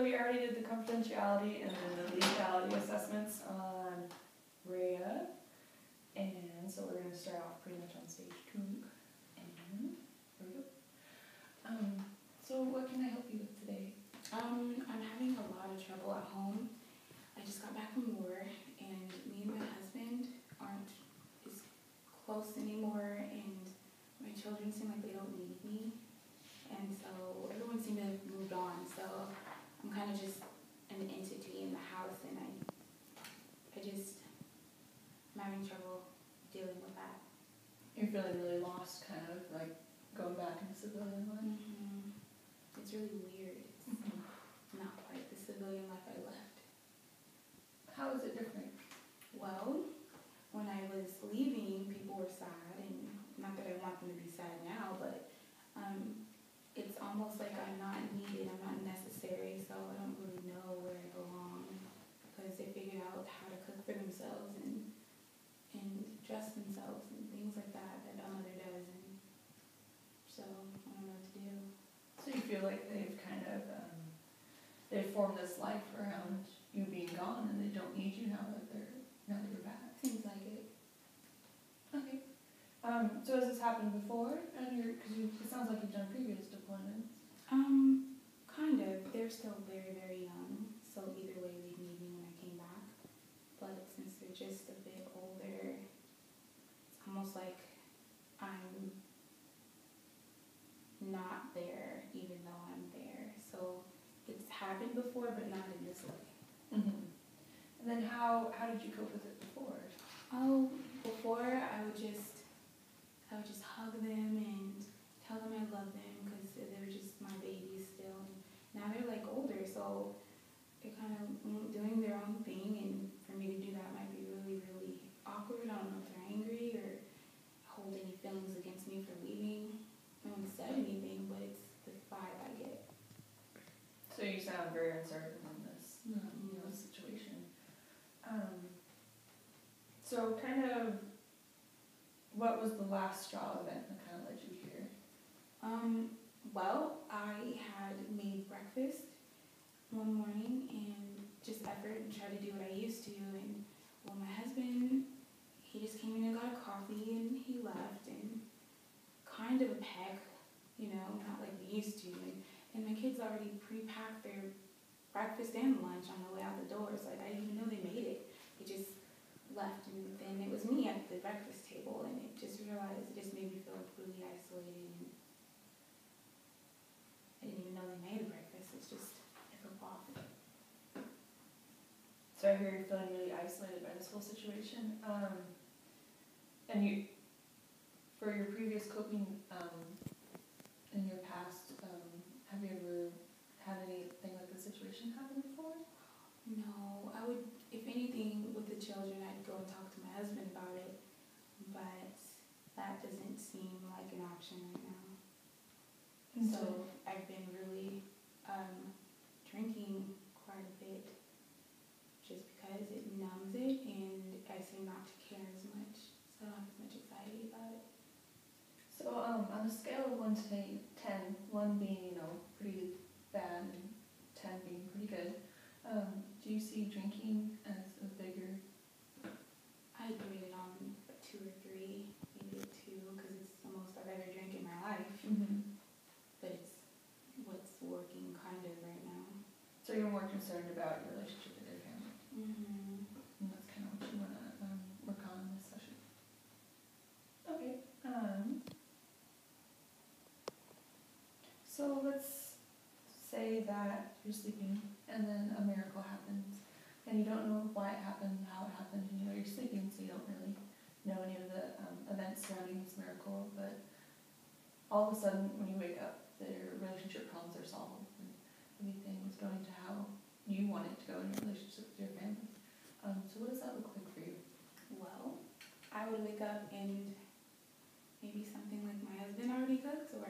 we already did the confidentiality and then the legality assessments on Rhea. And so we're going to start off pretty much on stage 2. And here we go. So what can I help you with today? I'm having a lot of trouble at home. I just got back from war, and me and my husband aren't as close anymore, and my children seem like they don't need me. And so everyone seemed to have moved on, so I'm kind of just an entity in the house, and I'm having trouble dealing with that. You're feeling really lost, kind of like going back into civilian life? Mm-hmm. It's really weird. It's not quite the civilian life I left. How is it different? Well, when I was leaving, people were sad, and not that I want them to be sad now, but it's almost like I'm not needed, I'm not necessary, so I don't really know where I belong, because they figured out how to cook for themselves and dress themselves and things like that a mother does, and so I don't know what to do. So you feel like they've kind of, they've formed this life around you being gone and they don't need you now that you're back? Seems like it. Okay. So has this happened before? Because it sounds like you've done previous deployments. Kind of. They're still very, very young, so either way they need me when I came back. But since they're just a bit older, it's almost like I'm not there even though I'm there. So it's happened before, but not in this way. Mm-hmm. And then how did you cope with it before? Oh, before I would just hug them and tell them I love them because they were just my babies still. Now they're like older, so they're kind of doing their own thing, and for me to do that might be really, really awkward. I don't know if they're angry or hold any feelings against me for leaving. No one said anything, but it's the vibe I get. So you sound very uncertain in this situation. So kind of, what was the last straw event that kind of led you here? Well, I had made breakfast one morning and just effort and tried to do what I used to, and well, my husband, he just came in and got a coffee and he left, and kind of a peck, not like we used to, and my kids already pre-packed their breakfast and lunch on the way out the door, so I didn't even know they made it. They just left, and then it was me at the breakfast table, and it just made me feel really isolated, and I didn't even know they made a breakfast. It's just a football. So I hear you're feeling really isolated by this whole situation. And you, for your previous coping in your past, have you ever had anything like this situation happen before? No, I would, if anything, with the children, I'd go and talk to my husband about it, but that doesn't seem like an option right now. Mm-hmm. So I've been really drinking quite a bit just because it numbs it, and I seem not to care as much, so I don't have as much anxiety about it. So on a scale of 1 to 10, 1 being, pretty bad and 10 being pretty good, do you see drinking as a bigger? I'd rate it on a 2 or 3, maybe a 2, because it's the most I've ever drank in my life. Mm-hmm. But it's what's working kind of right now. So you're more concerned about your relationship with your family. Mm-hmm. And that's kind of what you want to work on in this session. Okay. So let's say that you're sleeping and then a miracle happens and you don't know why it happened, how it happened, and you're sleeping, so you don't really know any of the events surrounding this miracle, but all of a sudden when you wake up, their relationship problems are solved and everything is going to how you want it to go in your relationship with your family. So what does that look like for you? Well, I would wake up and maybe something like my husband already cooks, or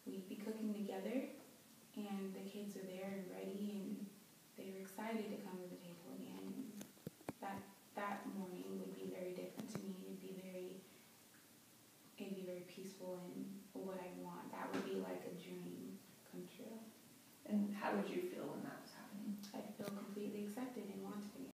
we'd be cooking together, and the kids are there and ready, and they were excited to come to the table again. That morning would be very different to me. It'd be very peaceful and what I want. That would be like a dream come true. And how would you feel